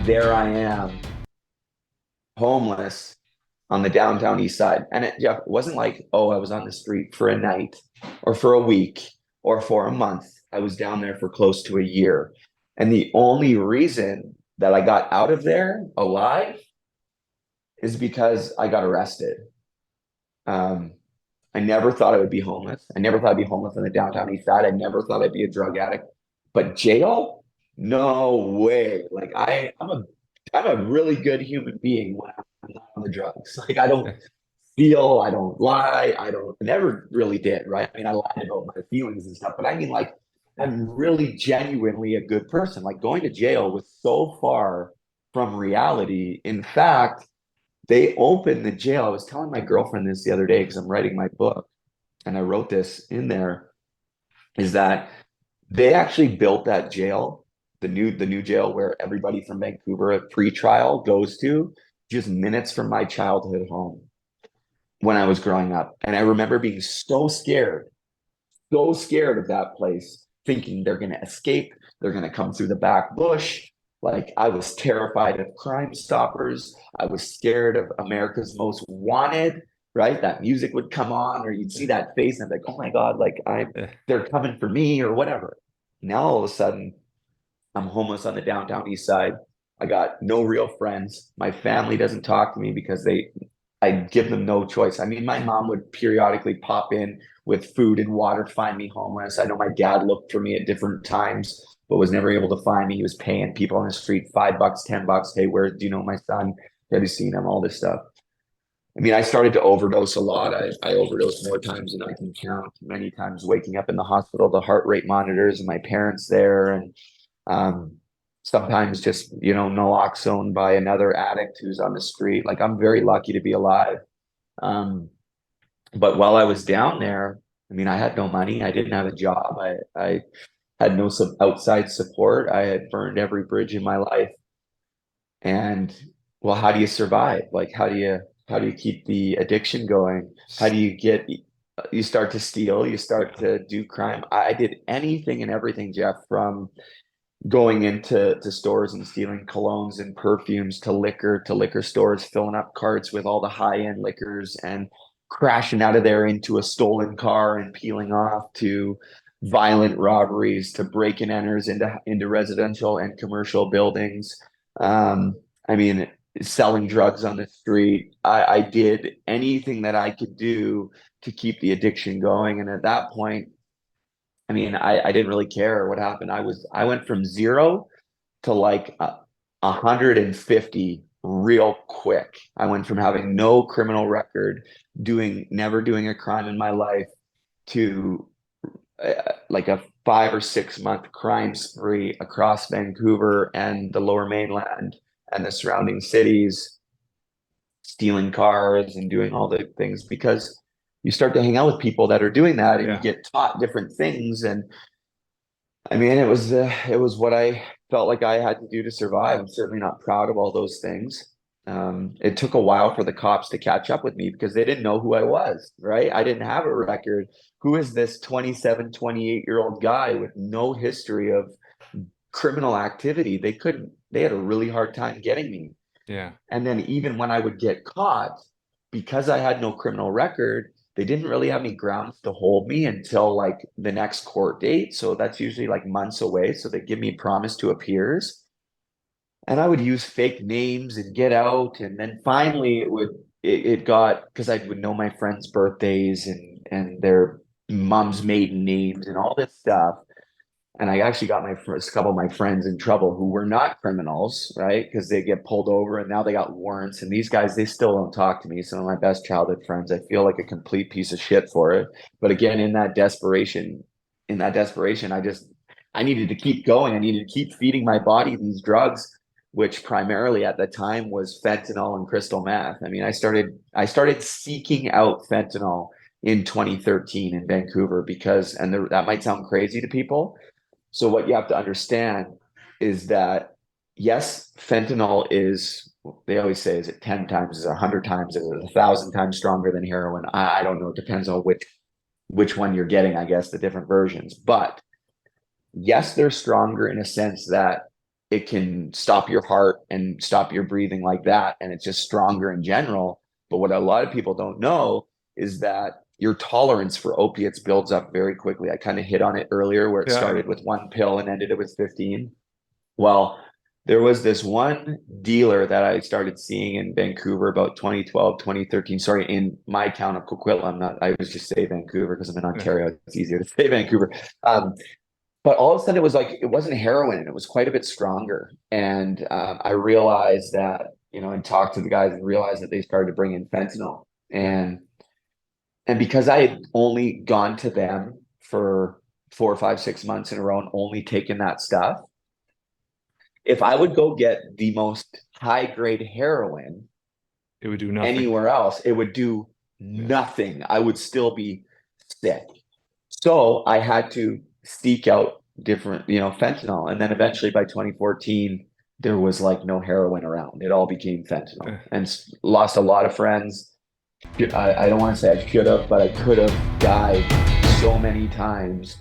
there I am, homeless on the downtown east side. And Jeff, it wasn't like, oh, I was on the street for a night or for a week or for a month. I was down there for close to a year. And the only reason that I got out of there alive is because I got arrested. Um, I never thought I would be homeless. I never thought I'd be homeless on the downtown east side. I never thought I'd be a drug addict. But jail? No way. I'm a really good human being when I'm not on the drugs. Like I don't feel, I don't lie, I never really did, right? I mean, I lied about my feelings and stuff, but I mean like I'm really genuinely a good person. Like going to jail was so far from reality. In fact, they opened the jail. I was telling my girlfriend this the other day because I'm writing my book and I wrote this in there, is that they actually built that jail, the new jail where everybody from Vancouver at pre-trial goes to, just minutes from my childhood home when I was growing up. And I remember being so scared of that place, thinking they're gonna escape, they're gonna come through the back bush. Like I was terrified of Crime Stoppers. I was scared of America's Most Wanted, right? That music would come on, or you'd see that face, and I'm like, oh my God, like they're coming for me or whatever. Now all of a sudden, I'm homeless on the downtown east side. I got no real friends. My family doesn't talk to me because I give them no choice. I mean, my mom would periodically pop in with food and water, find me homeless. I know my dad looked for me at different times, but was never able to find me. He was paying people on the street $5, $10. Hey, where do you know my son? Have you seen him? All this stuff. I mean, I started to overdose a lot. I overdosed more times than I can count. Many times waking up in the hospital, the heart rate monitors, and my parents there, and um, sometimes just, naloxone by another addict who's on the street. Like I'm very lucky to be alive. Um, but while I was down there, I mean, I had no money. I didn't have a job. I had no outside support. I had burned every bridge in my life. And well, how do you survive? Like, how do you keep the addiction going? How do you start to steal, you start to do crime. I did anything and everything, Jeff, from going into stores and stealing colognes and perfumes to liquor stores, filling up carts with all the high-end liquors and crashing out of there into a stolen car and peeling off, to violent robberies, to break and enters into residential and commercial buildings. I mean, selling drugs on the street. I did anything that I could do to keep the addiction going. And at that point, I mean, I didn't really care what happened. I went from zero to like 150 real quick. I went from having no criminal record, never doing a crime in my life, to like a 5 or 6 month crime spree across Vancouver and the Lower Mainland and the surrounding cities, stealing cars and doing all the things because you start to hang out with people that are doing that and you Yeah. get taught different things. And I mean, it was what I felt like I had to do to survive. I'm certainly not proud of all those things. It took a while for the cops to catch up with me because they didn't know who I was, right? I didn't have a record. Who is this 27, 28-year-old guy with no history of criminal activity? They had a really hard time getting me. Yeah. And then even when I would get caught, because I had no criminal record, they didn't really have any grounds to hold me until like the next court date. So that's usually like months away. So they give me promise to appears. And I would use fake names and get out. And then finally it got, because I would know my friends' birthdays and their mom's maiden names and all this stuff. And I actually got my first couple of my friends in trouble who were not criminals, right? Because they get pulled over and now they got warrants. And these guys, they still don't talk to me. Some of my best childhood friends, I feel like a complete piece of shit for it. But again, in that desperation, I needed to keep going. I needed to keep feeding my body these drugs, which primarily at the time was fentanyl and crystal meth. I mean, I started seeking out fentanyl in 2013 in Vancouver because, and that might sound crazy to people, so what you have to understand is that yes, fentanyl is, they always say, is it 10 times, is it 100 times, is it 1,000 times stronger than heroin? I don't know. It depends on which one you're getting, I guess, the different versions. But yes, they're stronger in a sense that it can stop your heart and stop your breathing like that. And it's just stronger in general. But what a lot of people don't know is that your tolerance for opiates builds up very quickly. I kind of hit on it earlier where it Yeah. started with one pill and ended it with 15. Well, there was this one dealer that I started seeing in Vancouver about 2012, 2013. Sorry, in my town of Coquitlam. I was just say Vancouver because I'm in Yeah. Ontario. It's easier to say Vancouver. But all of a sudden, it was like it wasn't heroin; it was quite a bit stronger. And I realized that, and talked to the guys and realized that they started to bring in fentanyl. Yeah. And because I had only gone to them for 4, 5, 6 months in a row and only taken that stuff, if I would go get the most high grade heroin It would do nothing. anywhere else, it would do Yeah. nothing. I would still be sick. So I had to seek out different, fentanyl. And then eventually by 2014, there was like no heroin around. It all became fentanyl Yeah. and lost a lot of friends. I don't want to say I should have, but I could have died so many times